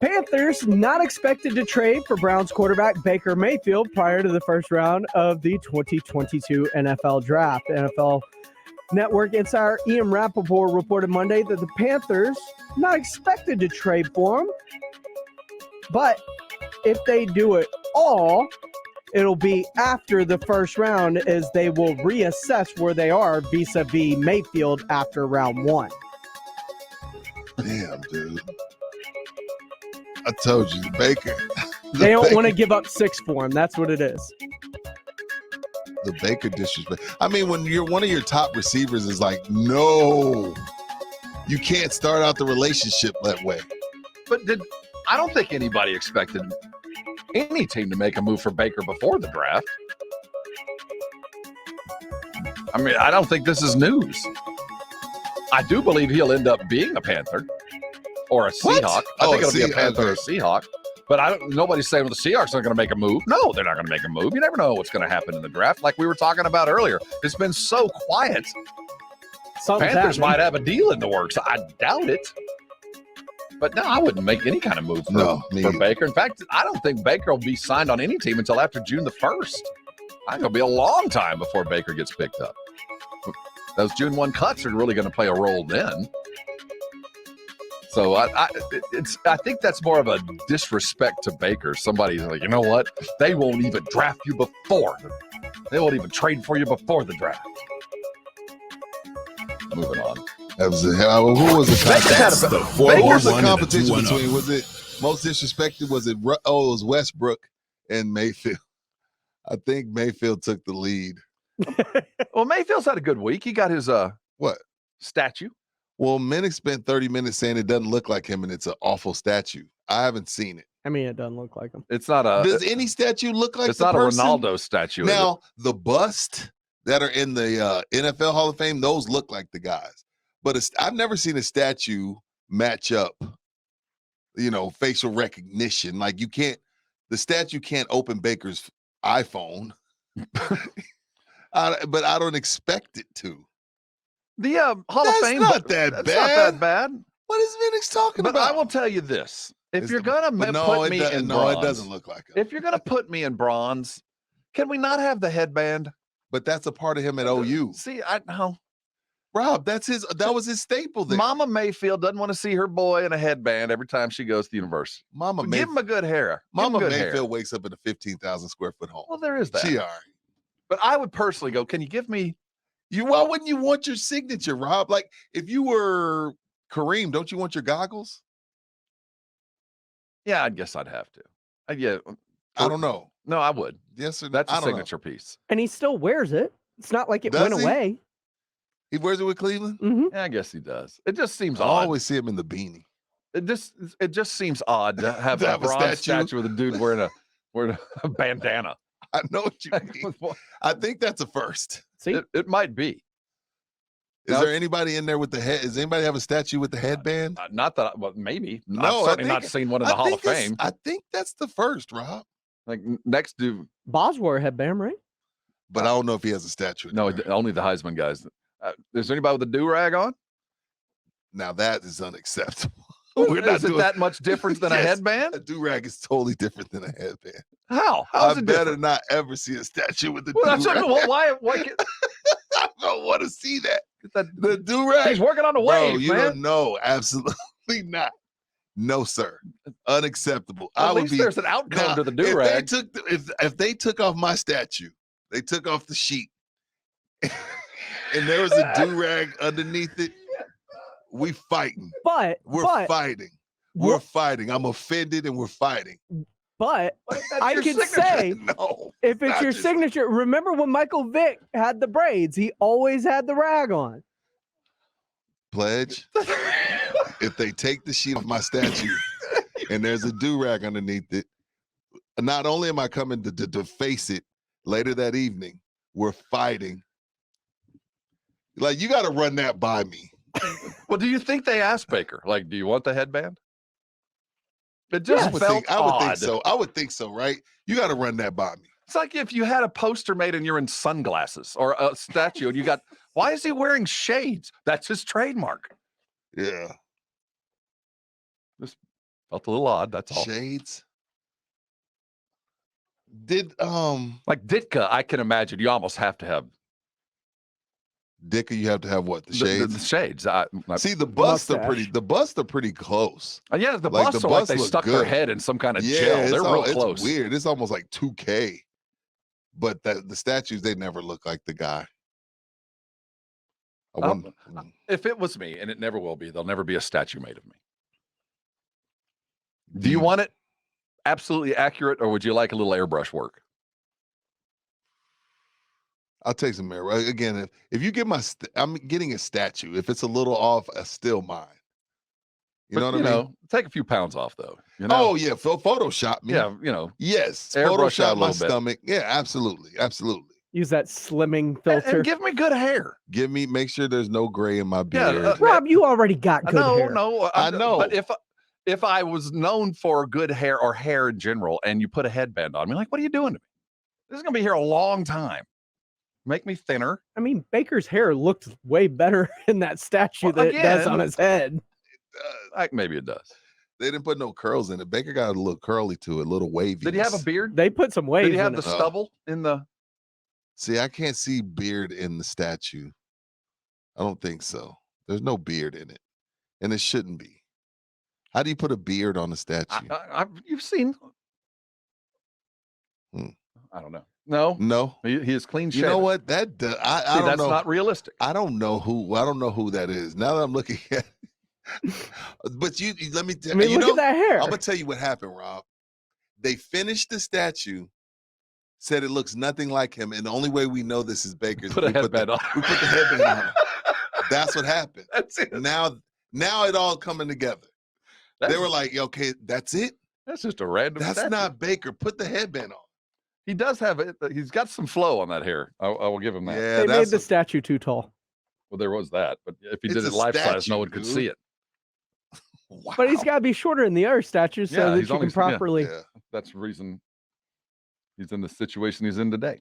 Panthers not expected to trade for Browns quarterback Baker Mayfield prior to the first round of the 2022 NFL Draft. NFL Network insider Ian Rappaport reported Monday that the Panthers not expected to trade for him, but if they do it all, it'll be after the first round as they will reassess where they are vis-a-vis Mayfield after round one. Damn, dude. I told you, Baker. They don't want to give up 6 for him. That's what it is. The Baker disrespect. I mean, when you're one of your top receivers is like, no, you can't start out the relationship that way. But I don't think anybody expected any team to make a move for Baker before the draft. I mean, I don't think this is news. I do believe he'll end up being a Panther or a Seahawk. I think it'll be a Panther or a Seahawk. But nobody's saying, well, the Seahawks aren't going to make a move. No, they're not going to make a move. You never know what's going to happen in the draft. Like we were talking about earlier, it's been so quiet. Panthers might have a deal in the works. I doubt it. But no, I wouldn't make any kind of move for Baker. In fact, I don't think Baker will be signed on any team until after June the 1st. I think it'll be a long time before Baker gets picked up. Those June 1 cuts are really going to play a role then. So I think that's more of a disrespect to Baker. Somebody's like, you know what? They won't even draft you before. They won't even trade for you before the draft. Moving on. That was who was the competition? What was the competition between? Was it most disrespected? Was it? Oh, it was Westbrook and Mayfield. I think Mayfield took the lead. Well, Mayfield's had a good week. He got his what statue? Well, Minnick spent 30 minutes saying it doesn't look like him and it's an awful statue. I haven't seen it. I mean, it doesn't look like him. It's not a. Does any statue look like? It's the not person? A Ronaldo statue. Now the bust that are in the NFL Hall of Fame, those look like the guys. But I've never seen a statue match up. You know, facial recognition. Like the statue can't open Baker's iPhone. But I don't expect it to. The Hall of Fame. Not that that's bad. Not that bad. What is Minnick's talking about? But I will tell you this: if you're gonna put me in bronze, it doesn't look like it. If you're gonna put me in bronze, can we not have the headband? But that's a part of him at OU. See, I know. Rob, that was his staple there. Mama Mayfield doesn't want to see her boy in a headband every time she goes to the university. Give him a good hair. Mama Mayfield wakes up in a 15,000 square foot home. Well, there is that. She all right. But I would personally go, can you give me? Why wouldn't you want your signature, Rob? Like if you were Kareem, don't you want your goggles? Yeah, I guess I'd have to. I don't know. No, I would. Yes or no? That's a signature piece. And he still wears it. It's not like it went away. He wears it with Cleveland? Mm-hmm. Yeah, I guess he does. It just seems odd. I always see him in the beanie. It just seems odd to have a bronze statue with a dude wearing a bandana. I know what you mean. I think that's a first. See, it might be. Is there anybody in there with the head? Does anybody have a statue with the headband? Not that. Well, maybe. No, I've certainly not seen one in the Hall of Fame. I think that's the first, Rob. Like next to Boz wore a headband, right? But I don't know if he has a statue. No, only the Heisman guys. Is there anybody with a do-rag on? Now that is unacceptable. Is it that much different than a headband? A do-rag is totally different than a headband. How? I better not ever see a statue with a do-rag. Why I don't want to see that. The do-rag. He's working on the wave, you don't know. Absolutely not. No, sir. Unacceptable. At least there's an outcome to the do-rag. If they took off my statue, they took off the sheet, and there was a do-rag underneath it, we fighting. We're fighting. We're fighting. I'm offended and we're fighting. But I could say, if it's your signature, remember when Michael Vick had the braids? He always had the rag on. Pledge. If they take the sheet off my statue and there's a do-rag underneath it, not only am I coming to face it later that evening, we're fighting. Like, you got to run that by me. Well, do you think they asked Baker, like, do you want the headband? It just felt I would think so. I would think so, right? You got to run that by me. It's like if you had a poster made and you're in sunglasses or a statue and you got, why is he wearing shades? That's his trademark. Yeah. Just Felt a little odd. That's all. Shades. Did Like Ditka, I can imagine you almost have to have Dicker? You have to have what? The the shades. shades. See, the busts are Mustache. pretty close. Yeah, the Like, busts the are like busts they look stuck their good. head in some kind of Yeah, gel. They're real it's close. weird. It's almost like 2K. But the statues, they never look like the guy. I wonder. If it was me, and it never will be, there'll never be a statue made of me. Do you want it absolutely accurate, or would you like a little airbrush work? I'll take some mirror. Again, if you get I'm getting a statue. If it's a little off, still mine. You know what I mean? Take a few pounds off, though. You know? Oh, yeah. Photoshop me. Yeah, Yes. airbrush out Photoshop a my little bit. stomach. Yeah, absolutely. Absolutely. Use that slimming And filter. give me good hair. Make sure there's no gray in my Yeah, beard. Rob, you already got good hair. No, I know. But if I was known for good hair or hair in general, and you put a headband on me, like, what are you doing to me? This is gonna be here a long time. Make me thinner. I mean, Baker's hair looked way better in that statue than it does on his head. Maybe it does. They didn't put no curls in it. Baker got a little curly to it, a little wavy. Did he have a beard? They put some waves Did he have in the it. stubble in the? See, I can't see beard in the statue. I don't think so. There's no beard in it, and it shouldn't be. How do you put a beard on a statue? You've seen. I don't know. No, he is clean shaven. You know what? I don't that's know. not realistic. I don't know who that is. Now that I'm looking at but let me tell you. Look at that hair. I'm gonna tell you what happened, Rob. They finished the statue, said it looks nothing like him, and the only way we know this is Baker's. Put a headband on. We put the headband on. That's what happened. That's it. Now it all coming together. They were like, okay, that's it. That's just a random. That's statue. not Baker. Put the headband on. He does have it. He's got some flow on that hair. I will give him that. Yeah, They made the statue too tall. Well, there was that, but if he It's did it a life size, statue, no one could dude. see it. Wow. But he's got to be shorter than the other statues so that he's you only- can properly. Yeah. That's the reason he's in the situation he's in today.